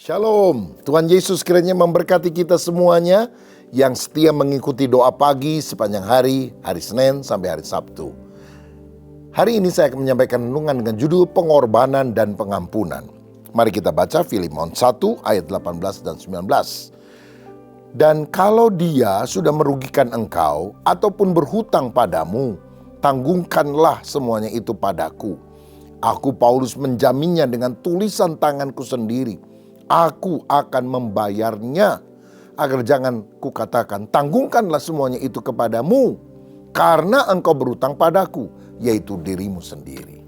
Shalom, Tuhan Yesus kiranya memberkati kita semuanya yang setia mengikuti doa pagi sepanjang hari Senin sampai hari Sabtu. Hari ini saya akan menyampaikan renungan dengan judul pengorbanan dan pengampunan. Mari kita baca Filemon 1 ayat 18 dan 19. Dan kalau dia sudah merugikan engkau ataupun berhutang padamu, tanggungkanlah semuanya itu padaku. Aku Paulus menjaminnya dengan tulisan tanganku sendiri. Aku akan membayarnya, agar jangan kukatakan, tanggungkanlah semuanya itu kepadamu, karena engkau berutang padaku, yaitu dirimu sendiri.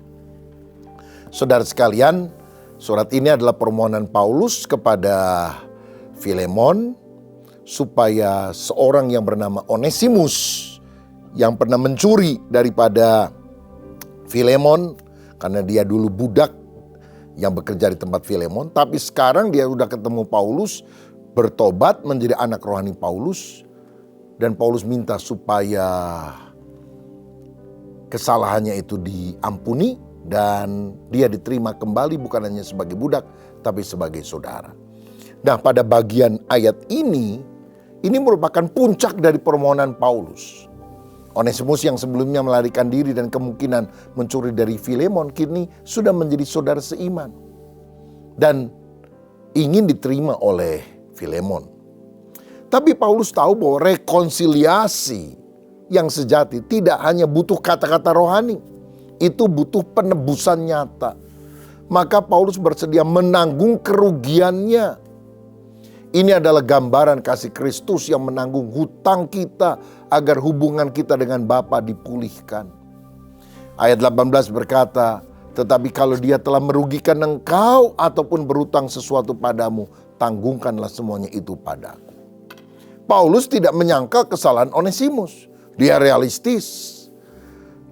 Saudara sekalian, surat ini adalah permohonan Paulus kepada Filemon, supaya seorang yang bernama Onesimus, yang pernah mencuri daripada Filemon, karena dia dulu budak yang bekerja di tempat Filemon, tapi sekarang dia sudah ketemu Paulus, bertobat menjadi anak rohani Paulus, dan Paulus minta supaya kesalahannya itu diampuni dan dia diterima kembali bukan hanya sebagai budak, tapi sebagai saudara. Nah, pada bagian ayat ini merupakan puncak dari permohonan Paulus. Onesimus yang sebelumnya melarikan diri dan kemungkinan mencuri dari Filemon kini sudah menjadi saudara seiman dan ingin diterima oleh Filemon. Tapi Paulus tahu bahwa rekonsiliasi yang sejati tidak hanya butuh kata-kata rohani, itu butuh penebusan nyata. Maka Paulus bersedia menanggung kerugiannya. Ini adalah gambaran kasih Kristus yang menanggung hutang kita agar hubungan kita dengan Bapa dipulihkan. Ayat 18 berkata, tetapi kalau dia telah merugikan engkau ataupun berutang sesuatu padamu, tanggungkanlah semuanya itu padaku. Paulus tidak menyangkal kesalahan Onesimus. Dia realistis.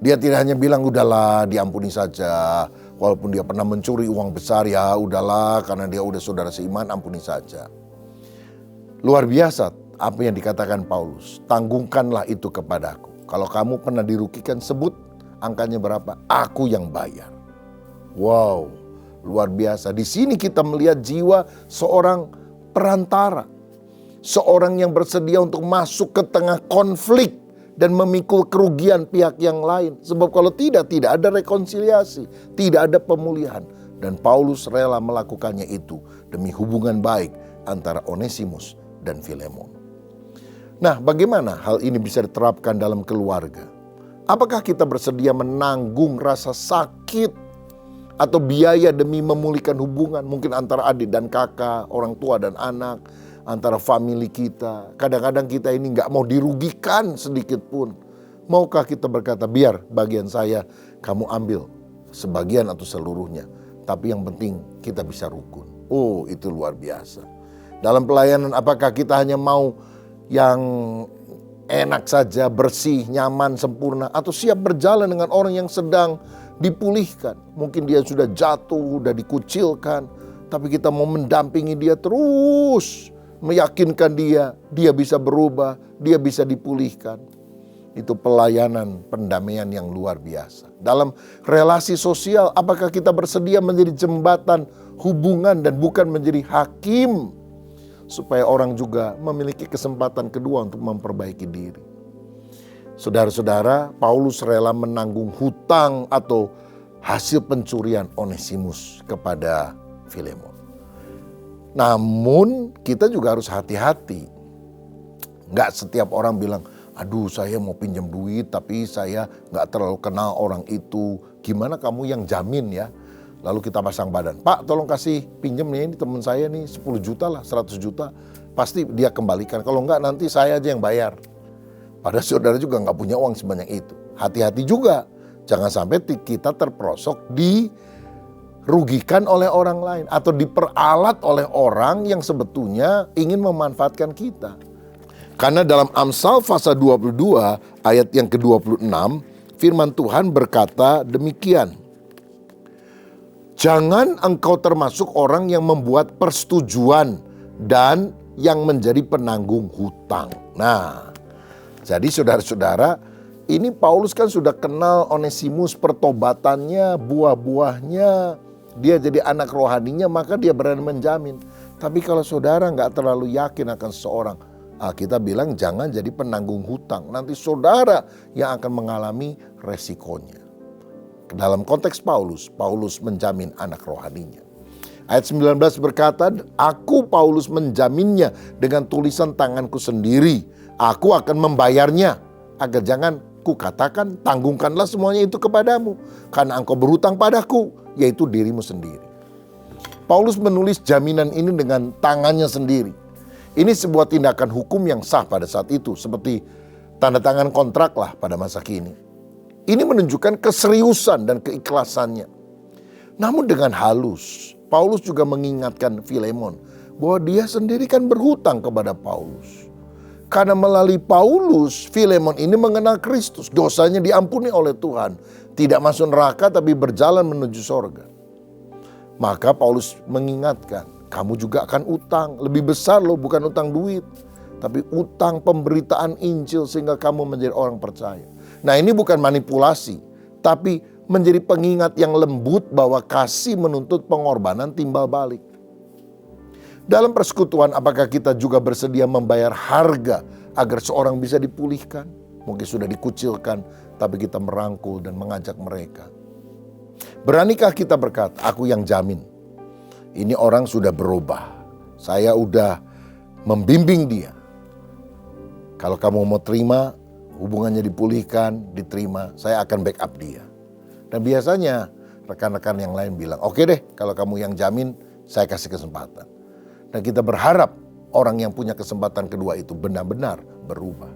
Dia tidak hanya bilang udahlah diampuni saja. Walaupun dia pernah mencuri uang besar, ya udahlah karena dia udah saudara seiman, ampuni saja. Luar biasa apa yang dikatakan Paulus. Tanggungkanlah itu kepadaku. Kalau kamu pernah dirugikan, sebut angkanya berapa. Aku yang bayar. Wow, luar biasa. Di sini kita melihat jiwa seorang perantara. Seorang yang bersedia untuk masuk ke tengah konflik dan memikul kerugian pihak yang lain. Sebab kalau tidak ada rekonsiliasi. Tidak ada pemulihan. Dan Paulus rela melakukannya itu demi hubungan baik antara Onesimus dan Filemon. Nah, bagaimana hal ini bisa diterapkan dalam keluarga? Apakah kita bersedia menanggung rasa sakit atau biaya demi memulihkan hubungan mungkin antara adik dan kakak, orang tua dan anak, antara famili kita? Kadang-kadang kita ini nggak mau dirugikan sedikit pun. Maukah kita berkata, biar bagian saya kamu ambil sebagian atau seluruhnya, tapi yang penting kita bisa rukun. Oh, itu luar biasa. Dalam pelayanan apakah kita hanya mau yang enak saja, bersih, nyaman, sempurna, atau siap berjalan dengan orang yang sedang dipulihkan? Mungkin dia sudah jatuh, sudah dikucilkan, tapi kita mau mendampingi dia terus, meyakinkan dia bisa berubah, dia bisa dipulihkan. Itu pelayanan pendamaian yang luar biasa. Dalam relasi sosial, apakah kita bersedia menjadi jembatan hubungan dan bukan menjadi hakim? Supaya orang juga memiliki kesempatan kedua untuk memperbaiki diri. Saudara-saudara, Paulus rela menanggung hutang atau hasil pencurian Onesimus kepada Filemon. Namun kita juga harus hati-hati. Nggak setiap orang bilang, aduh saya mau pinjam duit tapi saya nggak terlalu kenal orang itu. Gimana kamu yang jamin ya? Lalu kita pasang badan, Pak tolong kasih pinjam nih, ini teman saya nih 10 juta lah, 100 juta. Pasti dia kembalikan, kalau enggak nanti saya aja yang bayar. Padahal saudara juga enggak punya uang sebanyak itu. Hati-hati juga, jangan sampai kita terperosok dirugikan oleh orang lain. Atau diperalat oleh orang yang sebetulnya ingin memanfaatkan kita. Karena dalam Amsal pasal 22 ayat yang ke-26, firman Tuhan berkata demikian. Jangan engkau termasuk orang yang membuat persetujuan dan yang menjadi penanggung hutang. Nah, jadi saudara-saudara, ini Paulus kan sudah kenal Onesimus, pertobatannya, buah-buahnya. Dia jadi anak rohaninya, maka dia berani menjamin. Tapi kalau saudara nggak terlalu yakin akan seseorang, kita bilang jangan jadi penanggung hutang. Nanti saudara yang akan mengalami resikonya. Dalam konteks Paulus, Paulus menjamin anak rohaninya. Ayat 19 berkata, aku Paulus menjaminnya dengan tulisan tanganku sendiri. Aku akan membayarnya, agar jangan kukatakan tanggungkanlah semuanya itu kepadamu. Karena engkau berhutang padaku, yaitu dirimu sendiri. Paulus menulis jaminan ini dengan tangannya sendiri. Ini sebuah tindakan hukum yang sah pada saat itu, seperti tanda tangan kontrak lah pada masa kini. Ini menunjukkan keseriusan dan keikhlasannya. Namun dengan halus, Paulus juga mengingatkan Filemon bahwa dia sendiri kan berhutang kepada Paulus. Karena melalui Paulus, Filemon ini mengenal Kristus. Dosanya diampuni oleh Tuhan. Tidak masuk neraka tapi berjalan menuju sorga. Maka Paulus mengingatkan, kamu juga akan utang. Lebih besar loh, bukan utang duit. Tapi utang pemberitaan Injil sehingga kamu menjadi orang percaya. Nah, ini bukan manipulasi, tapi menjadi pengingat yang lembut bahwa kasih menuntut pengorbanan timbal balik. Dalam persekutuan, apakah kita juga bersedia membayar harga agar seorang bisa dipulihkan? Mungkin sudah dikucilkan, tapi kita merangkul dan mengajak mereka. Beranikah kita berkata, aku yang jamin. Ini orang sudah berubah. Saya udah membimbing dia. Kalau kamu mau terima, hubungannya dipulihkan, diterima, saya akan backup dia. Dan biasanya rekan-rekan yang lain bilang, oke deh kalau kamu yang jamin, saya kasih kesempatan. Dan kita berharap orang yang punya kesempatan kedua itu benar-benar berubah.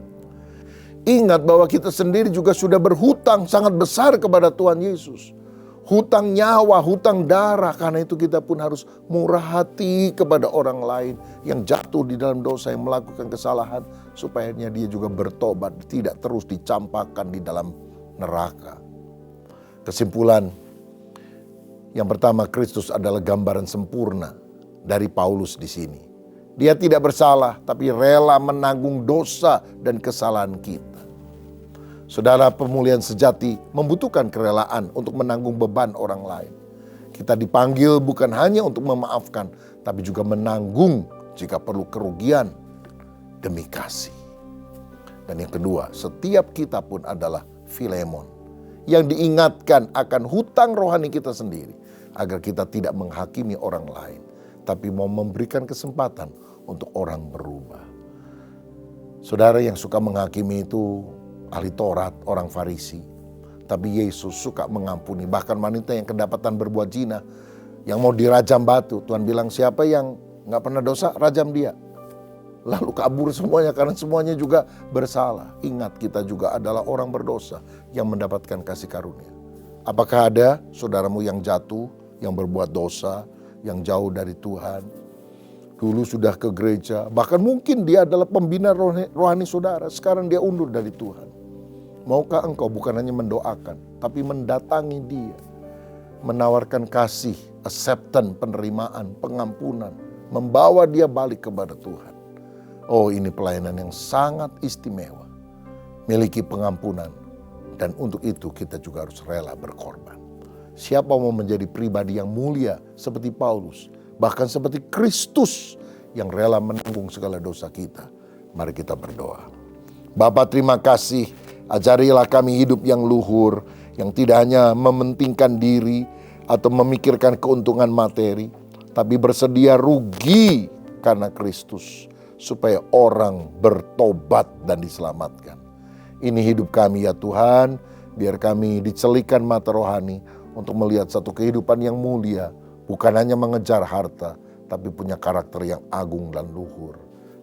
Ingat bahwa kita sendiri juga sudah berhutang sangat besar kepada Tuhan Yesus. Hutang nyawa, hutang darah. Karena itu kita pun harus murah hati kepada orang lain yang jatuh di dalam dosa, yang melakukan kesalahan. Supaya dia juga bertobat, tidak terus dicampakkan di dalam neraka. Kesimpulan, yang pertama, Kristus adalah gambaran sempurna dari Paulus di sini. Dia tidak bersalah, tapi rela menanggung dosa dan kesalahan kita. Saudara, pemulihan sejati membutuhkan kerelaan untuk menanggung beban orang lain. Kita dipanggil bukan hanya untuk memaafkan, tapi juga menanggung jika perlu kerugian demi kasih. Dan yang kedua, setiap kita pun adalah Filemon yang diingatkan akan hutang rohani kita sendiri, agar kita tidak menghakimi orang lain, tapi mau memberikan kesempatan untuk orang berubah. Saudara, yang suka menghakimi itu ahli Taurat, orang Farisi. Tapi Yesus suka mengampuni. Bahkan wanita yang kedapatan berbuat zina, yang mau dirajam batu, Tuhan bilang siapa yang gak pernah dosa, rajam dia. Lalu kabur semuanya karena semuanya juga bersalah. Ingat, kita juga adalah orang berdosa yang mendapatkan kasih karunia. Apakah ada saudaramu yang jatuh, yang berbuat dosa, yang jauh dari Tuhan? Dulu sudah ke gereja, bahkan mungkin dia adalah pembina rohani saudara. Sekarang dia undur dari Tuhan. Maukah engkau bukan hanya mendoakan, tapi mendatangi dia, menawarkan kasih, acceptance, penerimaan, pengampunan, membawa dia balik kepada Tuhan. Oh, ini pelayanan yang sangat istimewa, miliki pengampunan, dan untuk itu kita juga harus rela berkorban. Siapa mau menjadi pribadi yang mulia seperti Paulus, bahkan seperti Kristus yang rela menanggung segala dosa kita? Mari kita berdoa. Bapa, terima kasih, ajarilah kami hidup yang luhur, yang tidak hanya mementingkan diri atau memikirkan keuntungan materi, tapi bersedia rugi karena Kristus, supaya orang bertobat dan diselamatkan. Ini hidup kami ya Tuhan, biar kami dicelikan mata rohani untuk melihat satu kehidupan yang mulia, bukan hanya mengejar harta, tapi punya karakter yang agung dan luhur.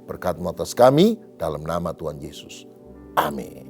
Berkat-Mu atas kami, dalam nama Tuhan Yesus. Amin.